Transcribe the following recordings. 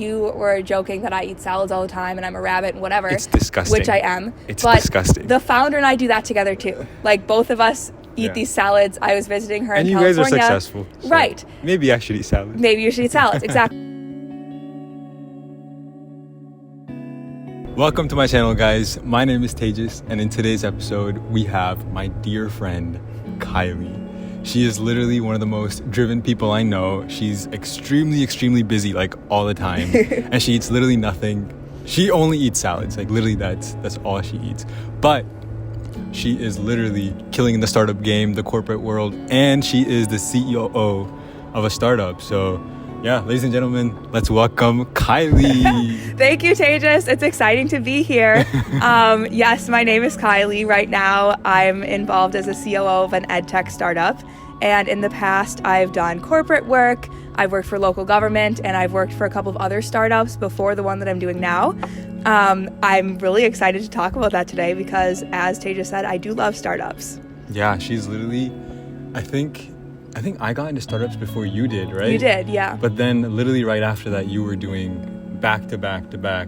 you were joking that I eat salads all the time and I'm a rabbit and whatever. It's disgusting. Which I am. It's but disgusting. The founder and I do that together too. Like both of us eat these salads. I was visiting her in California. And you guys are successful. So right. Maybe I should eat salads. Maybe you should eat salads. Exactly. Welcome to my channel, guys. My name is Tejas, and in today's episode, we have my dear friend, Kylie. She is literally one of the most driven people I know. She's extremely busy, like all the time, and she eats literally nothing. She only eats salads, like literally that's all she eats. But she is literally killing in the startup game, the corporate world, and she is the CEO of a startup. So yeah, ladies and gentlemen, let's welcome Kylie. Thank you, Tejas. It's exciting to be here. Yes, my name is Kylie. Right now, I'm involved as a COO of an ed tech startup. And in the past, I've done corporate work. I've worked for local government, and I've worked for a couple of other startups before the one that I'm doing now. I'm really excited to talk about that today because, as Tejas said, I do love startups. Yeah, she's literally, I think I got into startups before you did, right? You did, yeah. But then literally right after that, you were doing back to back,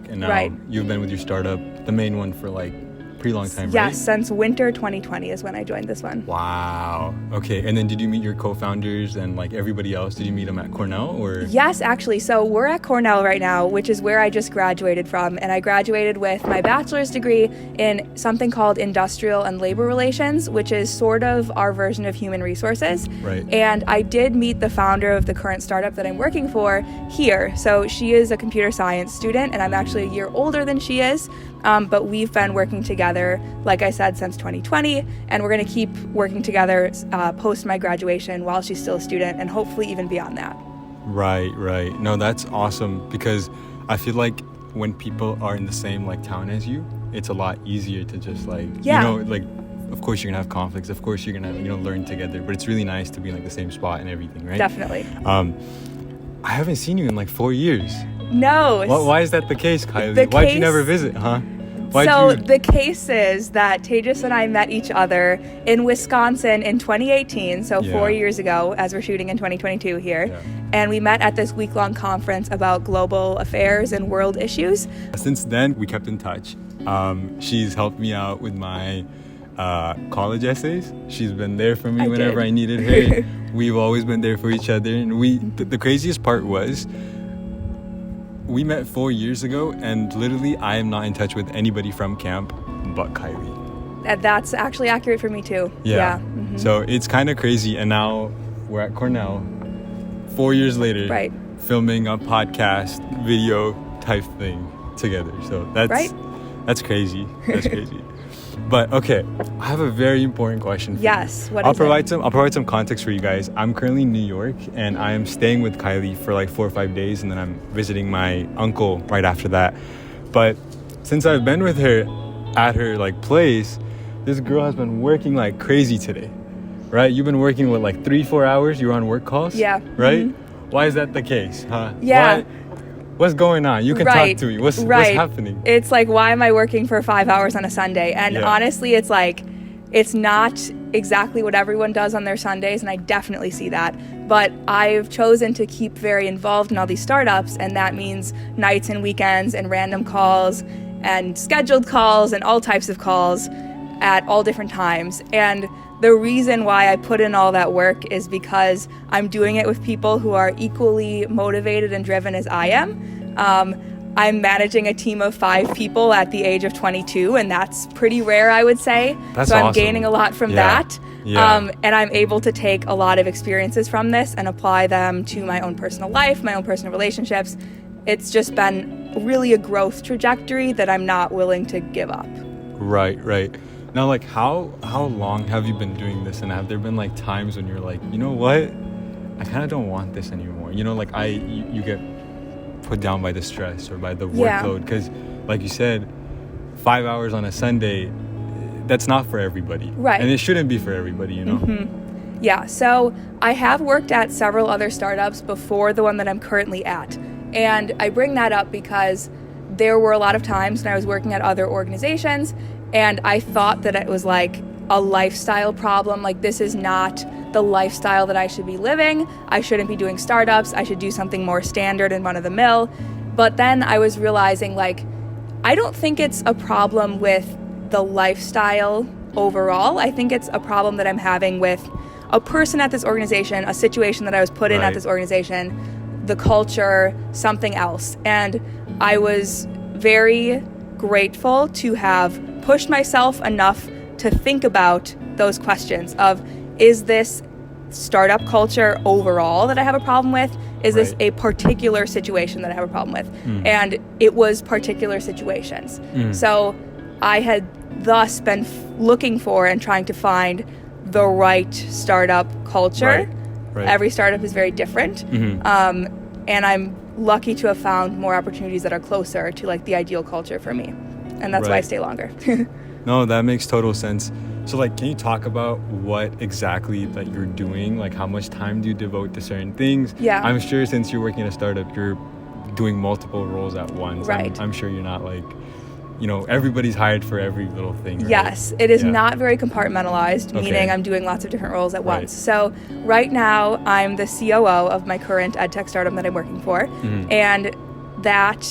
and now you've been with your startup, the main one, for like pretty long time, right? Yes, since winter 2020 is when I joined this one. Wow. Okay, and then did you meet your co-founders and like everybody else? Did you meet them at Cornell or? Yes, actually. So we're at Cornell right now, which is where I just graduated from. And I graduated with my bachelor's degree in something called industrial and labor relations, which is sort of our version of human resources. Right. And I did meet the founder of the current startup that I'm working for here. So she is a computer science student, and I'm actually a year older than she is. But we've been working together, like I said, since 2020, and we're going to keep working together post my graduation while she's still a student, and hopefully even beyond that. Right. No, that's awesome, because I feel like when people are in the same like town as you, it's a lot easier to just like, of course you're gonna have conflicts, of course you're gonna learn together, but it's really nice to be in like the same spot and everything, right? Definitely. I haven't seen you in like 4 years. No. Why is that the case, Kylie? Why'd you never visit, huh? The case is that Tejas and I met each other in Wisconsin in 2018, so 4 years ago, as we're shooting in 2022 here. Yeah. And we met at this week-long conference about global affairs and world issues. Since then, we kept in touch. She's helped me out with my college essays. She's been there for me whenever I needed her. We've always been there for each other. And the craziest part was, we met 4 years ago, and literally I am not in touch with anybody from camp but Kylie. That's actually accurate for me too. Yeah. Mm-hmm. So it's kind of crazy, and now we're at Cornell 4 years later, filming a podcast video type thing together. So that's crazy. That's crazy. But okay, I have a very important question for you. Yes, I'll provide some context for you guys. I'm currently in New York, and I am staying with Kylie for like 4 or 5 days, and then I'm visiting my uncle right after that. But since I've been with her at her like place, this girl has been working like crazy today, right? You've been working with like 3-4 hours. You were on work calls, yeah, right? Mm-hmm. Why is that the case, huh? Yeah. What's going on? You can talk to me. What's happening? It's like, why am I working for 5 hours on a Sunday? And honestly, it's like, it's not exactly what everyone does on their Sundays, and I definitely see that. But I've chosen to keep very involved in all these startups, and that means nights and weekends and random calls and scheduled calls and all types of calls at all different times. And the reason why I put in all that work is because I'm doing it with people who are equally motivated and driven as I am. I'm managing a team of 5 people at the age of 22, and that's pretty rare, I would say. That's so I'm awesome. gaining a lot from that. Yeah. And I'm able to take a lot of experiences from this and apply them to my own personal life, my own personal relationships. It's just been really a growth trajectory that I'm not willing to give up. Right. Now, like, how long have you been doing this? And have there been like times when you're like, you know what? I kind of don't want this anymore. Like you get put down by the stress or by the workload. Because like you said, 5 hours on a Sunday, that's not for everybody. Right. And it shouldn't be for everybody, Mm-hmm. Yeah. So I have worked at several other startups before the one that I'm currently at. And I bring that up because there were a lot of times when I was working at other organizations and I thought that it was like a lifestyle problem. Like, this is not the lifestyle that I should be living. I shouldn't be doing startups. I should do something more standard and run of the mill. But then I was realizing, like, I don't think it's a problem with the lifestyle overall. I think it's a problem that I'm having with a person at this organization, a situation that I was put in at this organization, the culture, something else. And I was very grateful to have pushed myself enough to think about those questions of, is this startup culture overall that I have a problem with? Is this a particular situation that I have a problem with? And it was particular situations. So I had thus been looking for and trying to find the right startup culture. Every startup is very different. And I'm lucky to have found more opportunities that are closer to like the ideal culture for me. And that's why I stay longer. No, that makes total sense. So like, can you talk about what exactly that you're doing? Like, how much time do you devote to certain things? Yeah. I'm sure since you're working at a startup, you're doing multiple roles at once. I'm sure you're not like, you know, everybody's hired for every little thing. Right? Yes, it is not very compartmentalized, meaning I'm doing lots of different roles at once. So right now, I'm the COO of my current edtech startup that I'm working for. And that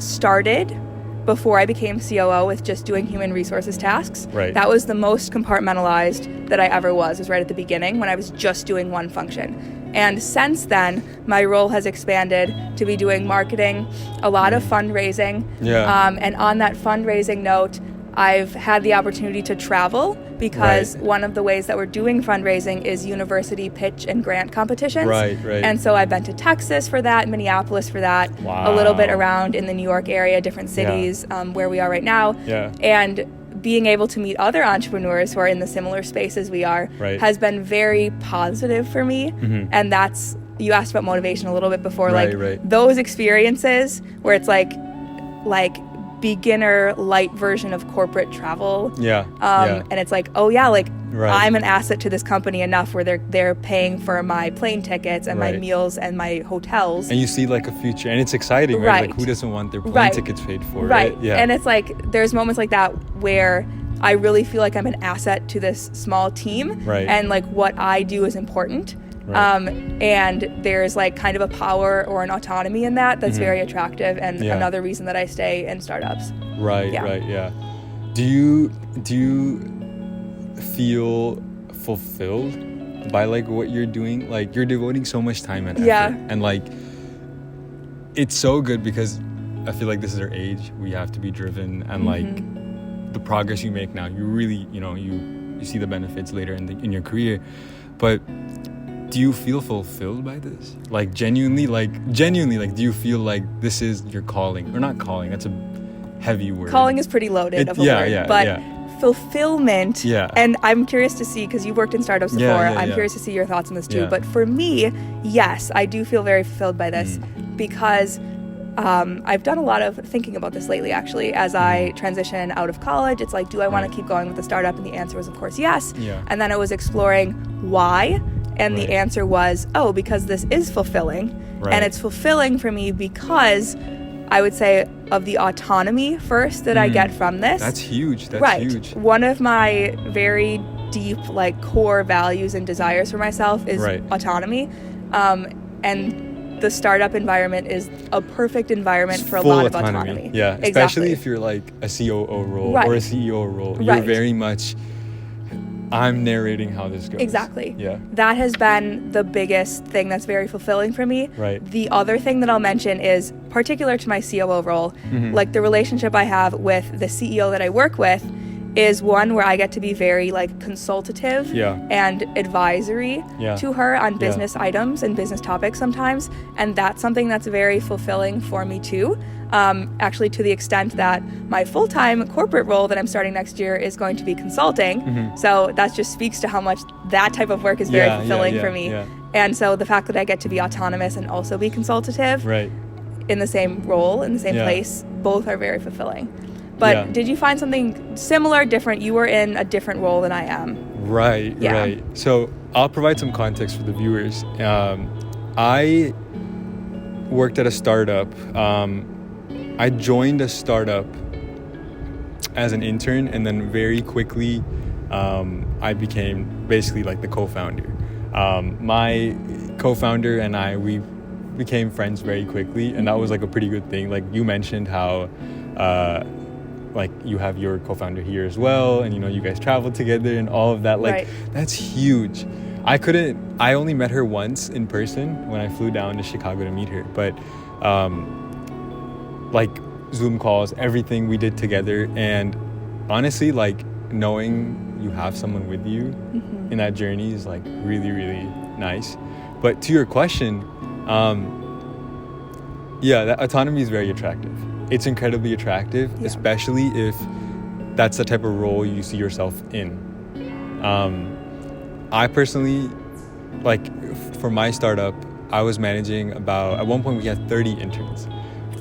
started before I became COO with just doing human resources tasks. That was the most compartmentalized that I ever was right at the beginning when I was just doing one function. And since then, my role has expanded to be doing marketing, a lot of fundraising. And on that fundraising note, I've had the opportunity to travel because one of the ways that we're doing fundraising is university pitch and grant competitions. And so I've been to Texas for that, Minneapolis for that, a little bit around in the New York area, different cities where we are right now. And being able to meet other entrepreneurs who are in the similar space as we are has been very positive for me. And that's, you asked about motivation a little bit before, those experiences where it's like beginner light version of corporate travel. And it's like, oh yeah, like I'm an asset to this company enough where they're paying for my plane tickets and my meals and my hotels. And you see like a future, and it's exciting, right? Like, who doesn't want their plane tickets paid for, right? And it's like, there's moments like that where I really feel like I'm an asset to this small team, and like what I do is important. And there's like kind of a power or an autonomy in that's very attractive, and another reason that I stay in startups. Do you feel fulfilled by like what you're doing? Like, you're devoting so much time and effort, and like, it's so good because I feel like this is our age. We have to be driven, and like the progress you make now, you really, you know, you see the benefits later in your career. But do you feel fulfilled by this? Like genuinely, do you feel like this is your calling? Or not calling, that's a heavy word. Calling is pretty loaded of a word, but fulfillment, and I'm curious to see, because you've worked in startups before, I'm curious to see your thoughts on this too, but for me, yes, I do feel very fulfilled by this, because I've done a lot of thinking about this lately, actually, as I transition out of college. It's like, do I want to keep going with the startup? And the answer was, of course, yes. And then I was exploring why. And the answer was, because this is fulfilling. And it's fulfilling for me because I would say of the autonomy first that I get from this. That's huge. That's huge. One of my very deep, like, core values and desires for myself is autonomy. And the startup environment is a perfect environment for a lot of autonomy. Especially if you're like a COO role or a CEO role. You're very much, I'm narrating how this goes. That has been the biggest thing that's very fulfilling for me. The other thing that I'll mention is particular to my COO role, like the relationship I have with the CEO that I work with is one where I get to be very like consultative and advisory to her on business items and business topics sometimes. And that's something that's very fulfilling for me too. Actually, to the extent that my full-time corporate role that I'm starting next year is going to be consulting. So that just speaks to how much that type of work is very fulfilling for me. And so the fact that I get to be autonomous and also be consultative in the same role, in the same place, both are very fulfilling. But did you find something similar, different? You were in a different role than I am. Right. So I'll provide some context for the viewers. I worked at a startup. I joined a startup as an intern, and then very quickly I became basically like the co-founder. My co-founder and I, we became friends very quickly, and that was like a pretty good thing. Like you mentioned how like you have your co-founder here as well, and you know, you guys travel together and all of that. Like that's huge. I only met her once in person when I flew down to Chicago to meet her, but like Zoom calls, everything we did together. And honestly, like knowing you have someone with you in that journey is like really, really nice. But to your question, that autonomy is very attractive. It's incredibly attractive, especially if that's the type of role you see yourself in. I personally, like for my startup, I was managing at one point we had 30 interns.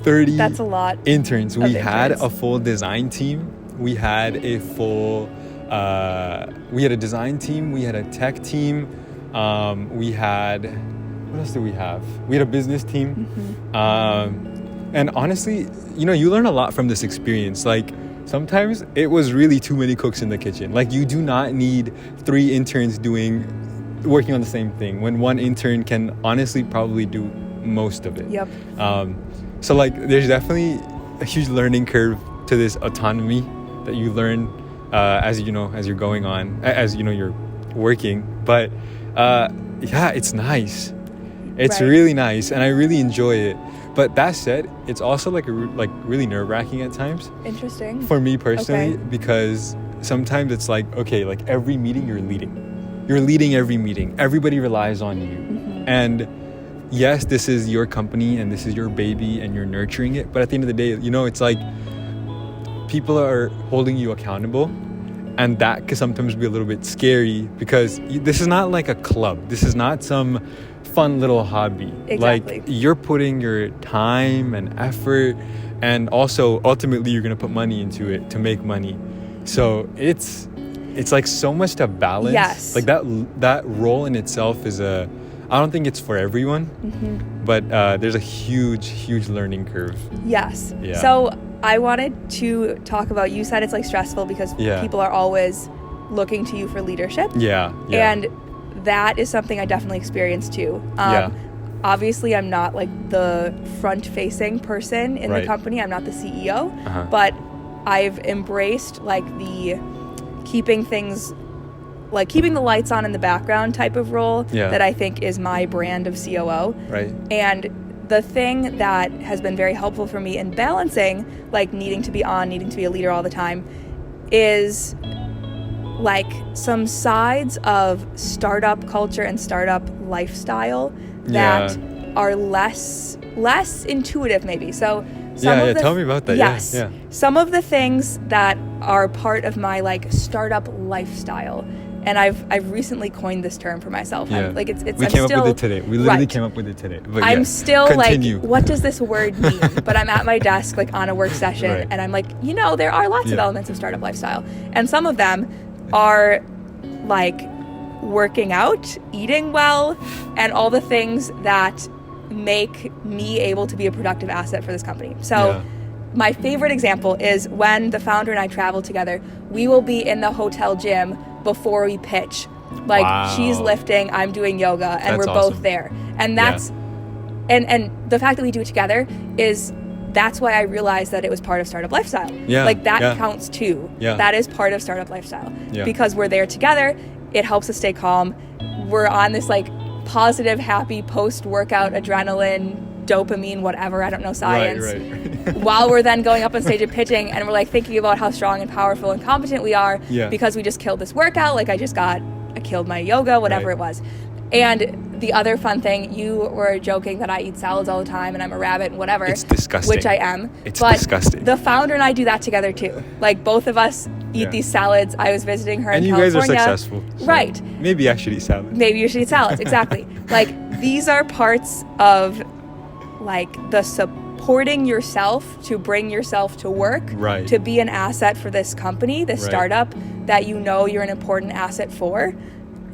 30 That's a lot. Interns. We had a full design team. We had a design team. We had a tech team. What else did we have? We had a business team. And honestly, you know, you learn a lot from this experience. Like sometimes it was really too many cooks in the kitchen. Like you do not need 3 interns working on the same thing when one intern can honestly probably do most of it. Yep. So like there's definitely a huge learning curve to this autonomy that you learn as you're going on, as you know, you're working. But it's nice. It's really nice, and I really enjoy it. But that said, it's also like really nerve-wracking at times. Interesting. For me personally, because sometimes it's like, okay, like every meeting you're leading. You're leading every meeting. Everybody relies on you. And yes, this is your company and this is your baby and you're nurturing it. But at the end of the day, you know, it's like people are holding you accountable. And that can sometimes be a little bit scary because this is not like a club. This is not some fun little hobby. Exactly. Like you're putting your time and effort, and also ultimately you're going to put money into it to make money. So it's like so much to balance. Yes. Like that role in itself is I don't think it's for everyone, but there's a huge learning curve. Yes. Yeah. So I wanted to talk about, you said it's like stressful because people are always looking to you for leadership. Yeah. And that is something I definitely experienced too. Obviously, I'm not like the front-facing person in the company. I'm not the CEO, but I've embraced like the keeping the lights on in the background type of role that I think is my brand of COO. Right. And the thing that has been very helpful for me in balancing like needing to be a leader all the time is like some sides of startup culture and startup lifestyle that are less intuitive maybe. So tell me about that. Yes. Some of the things that are part of my like startup lifestyle, and I've recently coined this term for myself. We came up with it today. We literally came up with it today. But I'm still continue. Like, what does this word mean? But I'm at my desk like on a work session, and I'm like, you know, there are lots of elements of startup lifestyle, and some of them are like working out, eating well, and all the things that make me able to be a productive asset for this company. So my favorite example is when the founder and I travel together, we will be in the hotel gym before we pitch. Like she's lifting, I'm doing yoga, and we're both there. And that's and the fact that we do it together that's why I realized that it was part of startup lifestyle. Like that counts too. That is part of startup lifestyle. Because we're there together, it helps us stay calm. We're on this like positive, happy post-workout adrenaline, dopamine, whatever, I don't know science. While we're then going up on stage and pitching, and we're like thinking about how strong and powerful and competent we are because we just killed this workout. Like I killed my yoga, whatever it was. And the other fun thing, you were joking that I eat salads all the time and I'm a rabbit and whatever. It's disgusting. Which I am. It's disgusting. The founder and I do that together too. Like both of us eat these salads. I was visiting her in California. And you guys are successful. So maybe I should eat salads. Maybe you should eat salads, exactly. Like these are parts of like the supporting yourself to bring yourself to work, to be an asset for this company, this startup that you know you're an important asset for.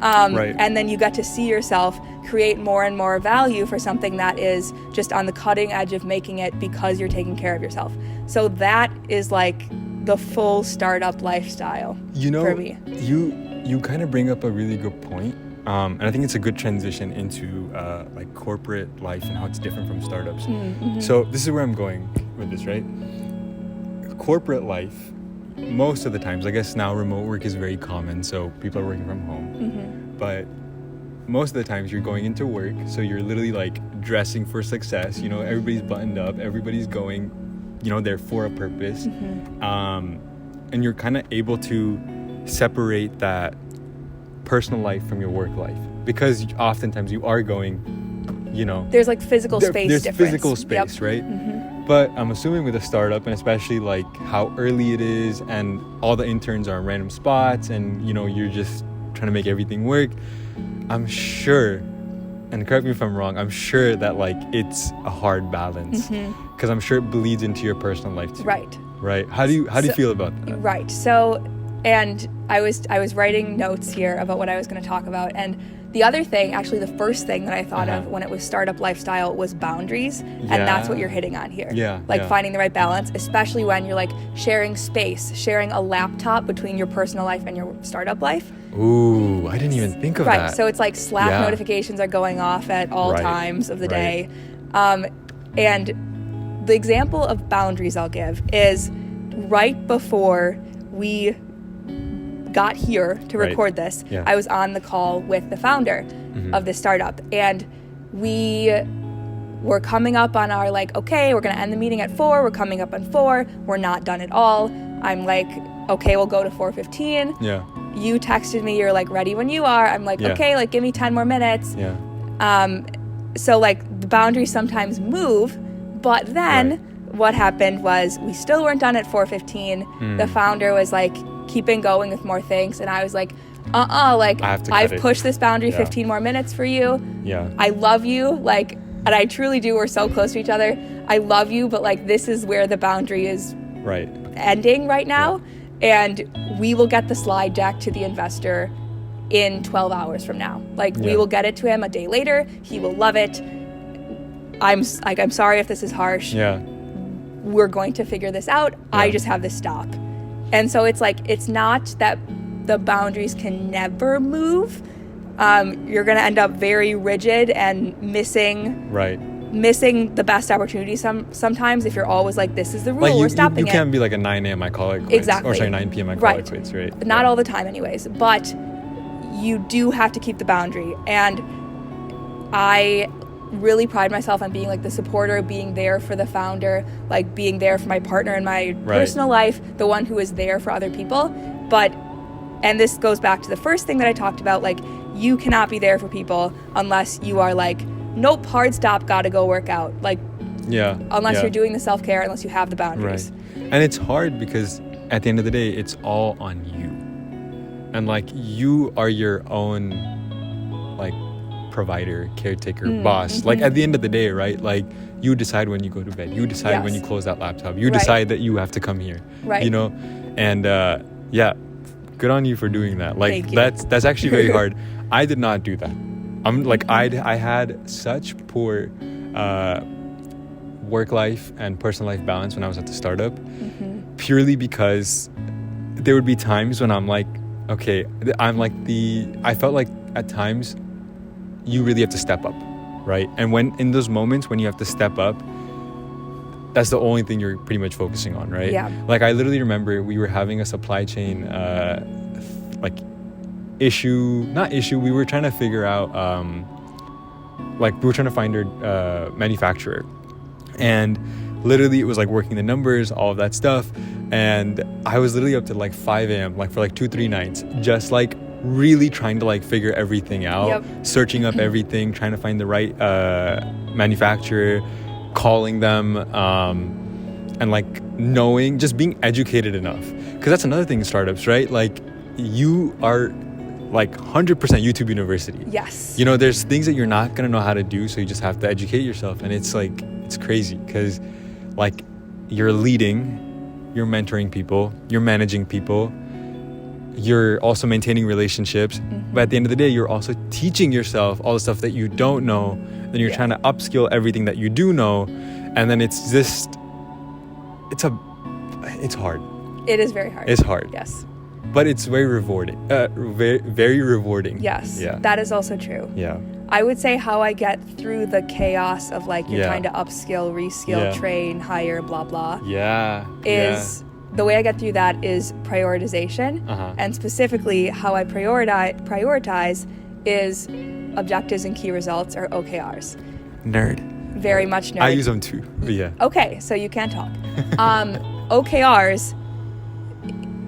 And then you get to see yourself create more and more value for something that is just on the cutting edge of making it because you're taking care of yourself. So that is like the full startup lifestyle for me. You kind of bring up a really good point And I think it's a good transition into like corporate life and how it's different from startups. So this is where I'm going with this, right? Corporate life, most of the times, I guess now remote work is very common, so people are working from home. But most of the times you're going into work, so you're literally like dressing for success. You know, everybody's buttoned up, everybody's going, you know, there for a purpose. And you're kind of able to separate that personal life from your work life, because oftentimes you are going, you know, there's like physical space there's difference. physical space, right? But I'm assuming with a startup, and especially like how early it is and all the interns are in random spots and, you know, you're just trying to make everything work, I'm sure, and correct me if I'm wrong, I'm sure that like it's a hard balance, because I'm sure it bleeds into your personal life too. Right. How do you feel about that? Right. So, and I was writing notes here about what I was going to talk about, and the other thing, actually the first thing that I thought of when it was startup lifestyle was boundaries, and that's what you're hitting on here. Finding the right balance, especially when you're like sharing space, sharing a laptop between your personal life and your startup life. Ooh, I didn't even think of that. Right. So it's like Slack notifications are going off at all times of the day. And the example of boundaries I'll give is right before we got here to record this, I was on the call with the founder of this startup, and we were coming up on our like, okay, we're gonna end the meeting at 4, we're coming up on 4, we're not done at all. I'm like, okay, we'll go to 4:15. You texted me, you're like, ready when you are. I'm like, okay, like give me 10 more minutes. So like the boundaries sometimes move, but then what happened was we still weren't done at 4:15. The founder was like keeping going with more things, and I was like, like I've pushed this boundary 15 more minutes for you. I love you, like, and I truly do, we're so close to each other. I love you, but like this is where the boundary is ending right now, and we will get the slide deck to the investor in 12 hours from now. Like we will get it to him a day later. He will love it. I'm sorry if this is harsh. We're going to figure this out. I just have to stop. And so it's like, it's not that the boundaries can never move. You're going to end up very rigid and missing the best opportunities sometimes if you're always like, this is the rule, we're stopping it. You can't be like a 9 a.m. I call it quits. Or sorry, 9 p.m. I call it quits, right? Not all the time anyways, but you do have to keep the boundary. And I really pride myself on being like the supporter, being there for the founder, like being there for my partner in my personal life, the one who is there for other people. But, and this goes back to the first thing that I talked about, like you cannot be there for people unless you are like, nope, hard stop, gotta go work out. Like, unless you're doing the self-care, unless you have the boundaries. And it's hard because at the end of the day, it's all on you. And like you are your own like provider, caretaker, boss. Like at the end of the day, right? Like you decide when you go to bed. You decide when you close that laptop. You decide that you have to come here. You know? And good on you for doing that. Like that's actually very hard. I did not do that. I'm like I had such poor work life and personal life balance when I was at the startup, purely because there would be times when I'm like, okay, I felt like at times you really have to step up, right? And when in those moments when you have to step up, that's the only thing you're pretty much focusing on, right? Like I literally remember we were having a supply chain we were trying to figure out we were trying to find our manufacturer, and literally it was like working the numbers, all of that stuff, and I was literally up to like 5 a.m. like for like 2-3 nights, just like really trying to like figure everything out, searching up everything, trying to find the right manufacturer, calling them, and like knowing, just being educated enough, because that's another thing in startups, right? Like you are like 100% YouTube University. You know, there's things that you're not gonna know how to do, so you just have to educate yourself. And it's like, it's crazy because like you're leading, you're mentoring people, you're managing people, you're also maintaining relationships, but at the end of the day, you're also teaching yourself all the stuff that you don't know. Then you're trying to upskill everything that you do know, and then it's just, it's hard. It is very hard. It's hard. Yes. but it's very rewarding. Very rewarding. Yes. Yeah. That is also true. Yeah. I would say how I get through the chaos of like you're Yeah. trying to upskill, reskill, Yeah. train, hire, blah blah. Yeah. Is the way I get through that is prioritization, and specifically how I prioritize is objectives and key results, or OKRs. Nerd. Very much nerd. I use them too. But yeah. Okay, so you can't talk. OKRs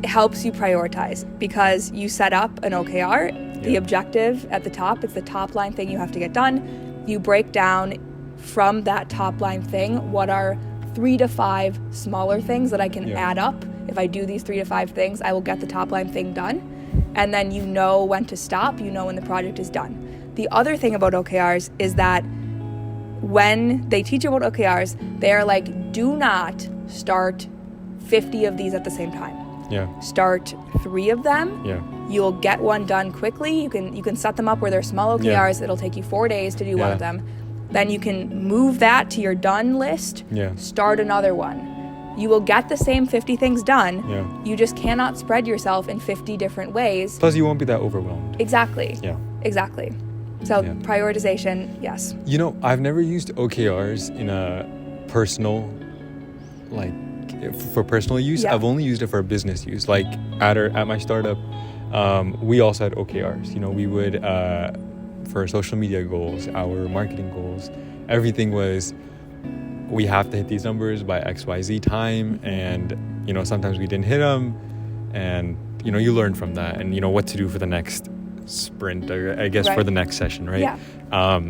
helps you prioritize because you set up an OKR, the objective at the top, it's the top line thing you have to get done. You break down from that top line thing what are 3 to 5 smaller things that I can add up. If I do these 3 to 5 things, I will get the top line thing done. And then you know when to stop, you know when the project is done. The other thing about OKRs is that when they teach about OKRs, they're like, do not start 50 of these at the same time. Yeah. Start 3 of them. Yeah. You'll get one done quickly. You can set them up where they're small OKRs. It'll take you 4 days to do one of them. Then you can move that to your done list. Yeah. Start another one. You will get the same 50 things done. Yeah. You just cannot spread yourself in 50 different ways. Plus, you won't be that overwhelmed. Exactly. Yeah. Exactly. So prioritization, yes. You know, I've never used OKRs in a personal, like, for personal use. Yeah. I've only used it for business use. Like at my startup, we also had OKRs. You know, we would for social media goals, our marketing goals, everything was, we have to hit these numbers by XYZ time, and you know, sometimes we didn't hit them, and you know, you learn from that, and you know what to do for the next sprint, or I guess for the next session, right? Yeah.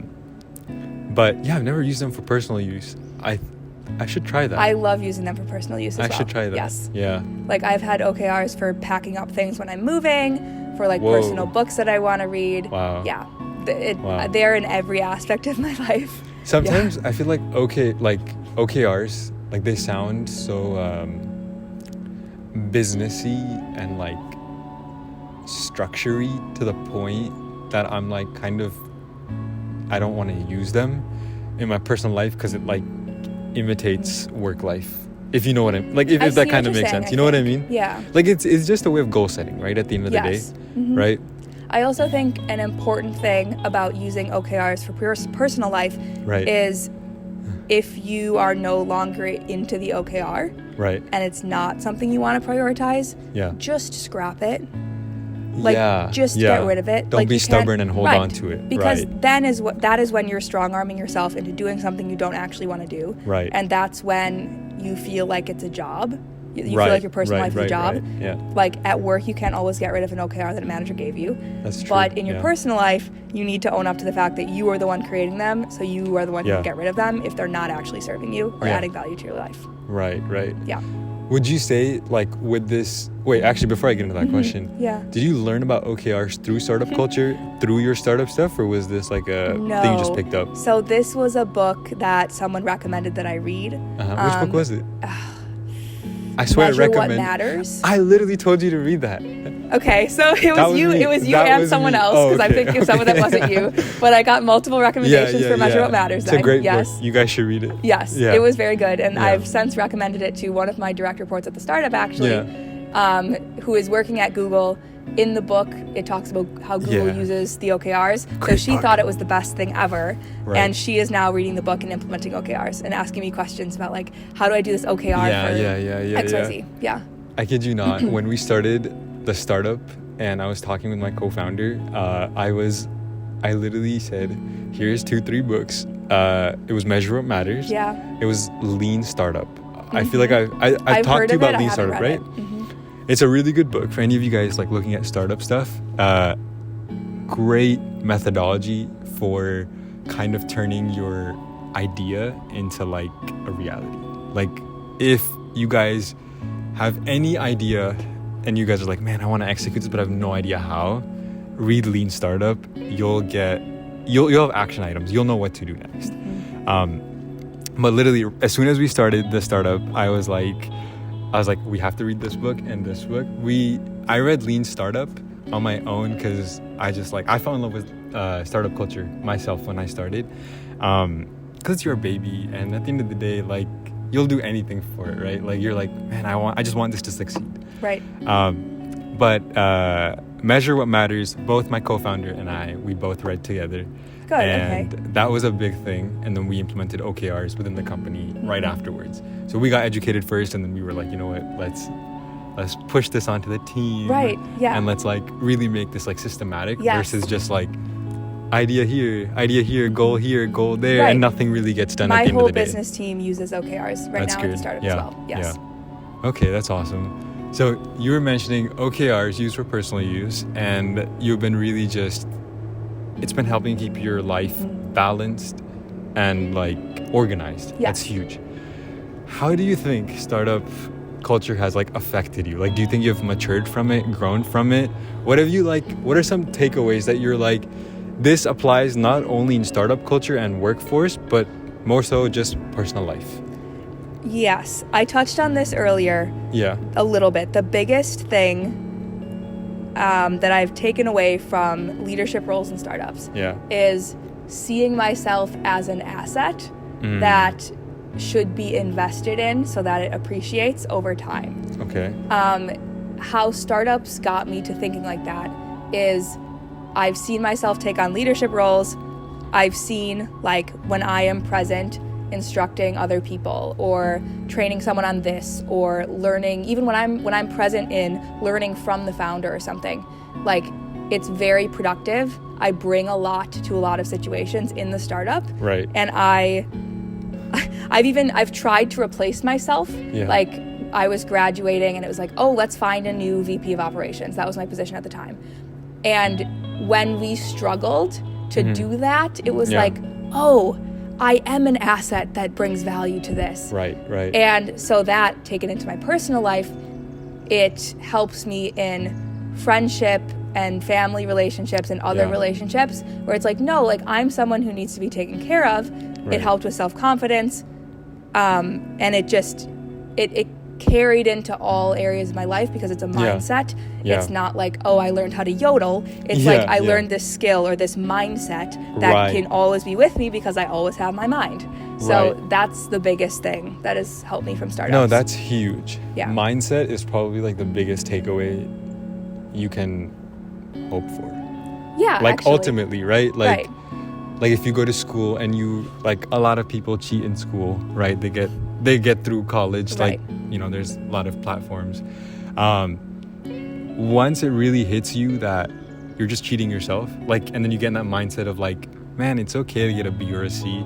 But yeah, I've never used them for personal use. I should try that. I love using them for personal use as well. I should try that. Yes. Yeah. Like I've had OKRs for packing up things when I'm moving, for like personal books that I want to read. Wow. Yeah. They're in every aspect of my life. Sometimes I feel like OKRs, like they sound so businessy and like structure-y to the point that I'm like I don't want to use them in my personal life because it like imitates work life. If you know what I'm like, if that kind of makes sense, you know what I mean? Yeah. Like it's just a way of goal setting, right? At the end of the day, right? I also think an important thing about using OKRs for personal life is if you are no longer into the OKR, and it's not something you want to prioritize, just scrap it. Like, just get rid of it. Don't be stubborn and hold on to it. Because that is when you're strong-arming yourself into doing something you don't actually want to do. Right. And that's when you feel like it's a job. You feel like your personal life is a job. Yeah. Like at work, you can't always get rid of an OKR that a manager gave you. That's true. But in your personal life, you need to own up to the fact that you are the one creating them, so you are the one who can get rid of them if they're not actually serving you or adding value to your life. Right. Yeah. Would you say, like, with this... Wait, actually, before I get into that question, did you learn about OKRs through startup culture, through your startup stuff, or was this like a thing you just picked up? So this was a book that someone recommended that I read. Which book was it? I swear I recommend... What Matters. I literally told you to read that. Okay, so it was you. It was you and someone else, because I'm thinking someone that wasn't you. But I got multiple recommendations for Measure What Matters. It's a great book. You guys should read it. Yes, it was very good, and I've since recommended it to one of my direct reports at the startup, actually, who is working at Google. In the book, it talks about how Google uses the OKRs. So she thought it was the best thing ever. And she is now reading the book and implementing OKRs and asking me questions about, like, how do I do this OKR for XYZ? Yeah. I kid you not. When we started the startup and I was talking with my co-founder, I literally said, here's 2-3 books. It was Measure What Matters. Yeah. It was Lean Startup. I feel like I've talked to you about Lean Startup, right? It's a really good book for any of you guys like looking at startup stuff. Great methodology for kind of turning your idea into like a reality. Like if you guys have any idea and you guys are like, man, I want to execute this, but I have no idea how, read Lean Startup. You'll have action items. You'll know what to do next. But literally, as soon as we started the startup, I was like, we have to read this book and this book. I read Lean Startup on my own because I fell in love with startup culture myself when I started. Because you're a baby, and at the end of the day, like, you'll do anything for it, right? Like, you're like, man, I just want this to succeed. Right. but Measure What Matters, both my co-founder and I, we both read together. Good, and okay. that was a big thing. And then we implemented OKRs within the company right afterwards. So we got educated first, and then we were like, you know what, let's push this onto the team. Right, yeah. And let's like really make this like systematic Yes. versus just like idea here, goal here, goal there, Right. and nothing really gets done My at the end whole of the day. business team uses OKRs right That's now at good. the startup Yeah. as well. Yes. Yeah. Okay, that's awesome. So you were mentioning OKRs used for personal use, and you've been really just, it's been helping keep your life balanced and like organized. Yeah. That's huge. How do you think startup culture has like affected you? Like, do you think you've matured from it, grown from it? What are some takeaways that you're like, this applies not only in startup culture and workforce, but more so just personal life? Yes, I touched on this earlier Yeah. a little bit. The biggest thing that I've taken away from leadership roles in startups Yeah. is seeing myself as an asset that should be invested in so that it appreciates over time. Okay. How startups got me to thinking like that is I've seen myself take on leadership roles. I've seen like when I am present instructing other people or training someone on this or learning, even when I'm present in learning from the founder or something, like it's very productive. I bring a lot to a lot of situations in the startup. Right. And I've tried to replace myself. Yeah. Like I was graduating and it was like, oh, let's find a new VP of operations. That was my position at the time. And when we struggled to do that, it was like, oh, I am an asset that brings value to this. Right. And so that, taken into my personal life, it helps me in friendship and family relationships and other relationships where it's like, no, like I'm someone who needs to be taken care of. Right. It helped with self-confidence. And it carried into all areas of my life because it's a mindset. Yeah. It's not like, oh, I learned how to yodel. It's like I learned this skill or this mindset that can always be with me because I always have my mind. So that's the biggest thing that has helped me from startups. No, that's huge. Yeah. Mindset is probably like the biggest takeaway you can hope for. Yeah, Like actually. ultimately, right? Like if you go to school and you, like a lot of people cheat in school, right? They get through college, like, you know, there's a lot of platforms. Once it really hits you that you're just cheating yourself, like, and then you get in that mindset of like, man, it's okay to get a B or a C,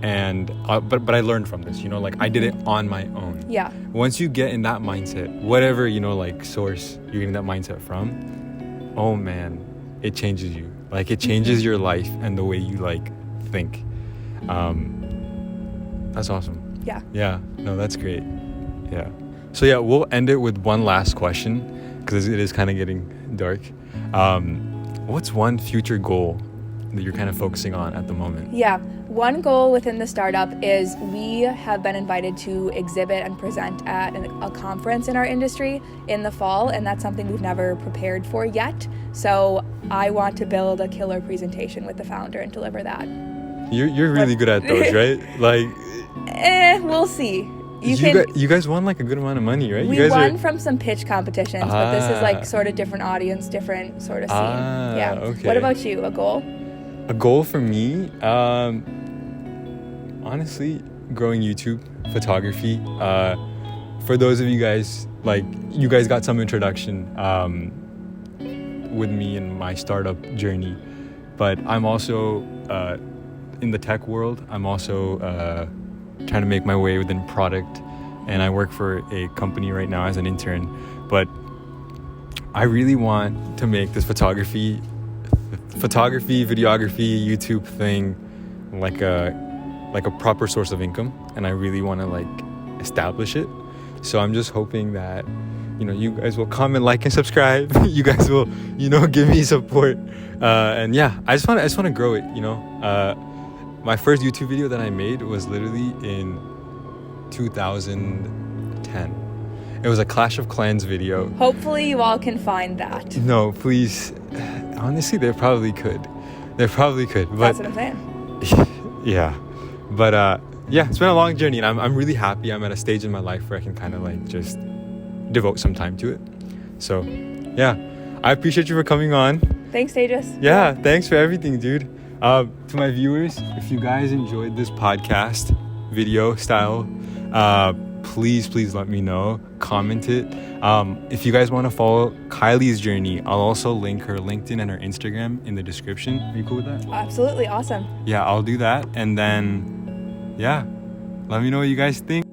and but I learned from this, you know, like I did it on my own. Yeah. Once you get in that mindset, whatever, you know, like source you're getting that mindset from, oh man, it changes you. Like it changes your life and the way you like think. That's awesome. Yeah. Yeah. No, that's great. Yeah. So yeah, we'll end it with one last question because it is kind of getting dark. What's one future goal that you're kind of focusing on at the moment? Yeah. One goal within the startup is we have been invited to exhibit and present at a conference in our industry in the fall, and that's something we've never prepared for yet. So I want to build a killer presentation with the founder and deliver that. You're really good at those, right? Like, we'll see. You guys won like a good amount of money, right? We you guys won from some pitch competitions, but this is like sort of different audience, different sort of scene. Yeah. Okay. What about you? A goal? A goal for me, honestly, growing YouTube photography. For those of you guys, like, you guys got some introduction with me in my startup journey, but I'm also in the tech world. I'm also trying to make my way within product, and I work for a company right now as an intern, but I really want to make this photography, videography, YouTube thing like a proper source of income, and I really want to like establish it. So I'm just hoping that, you know, you guys will comment, like, and subscribe. You guys will, you know, give me support, and yeah, I just want to grow it, you know. My first YouTube video that I made was literally in 2010. It was a Clash of Clans video. Hopefully you all can find that. No, please. Honestly, they probably could. But That's what I'm saying. yeah. But yeah, it's been a long journey, and I'm really happy. I'm at a stage in my life where I can kind of like just devote some time to it. So Yeah, I appreciate you for coming on. Thanks, Tejas. Yeah, thanks for everything, dude. To my viewers, if you guys enjoyed this podcast video style, please let me know. Comment it. If you guys want to follow Kylie's journey, I'll also link her LinkedIn and her Instagram in the description. Are you cool with that? Absolutely awesome. Yeah, I'll do that. And then, yeah, let me know what you guys think.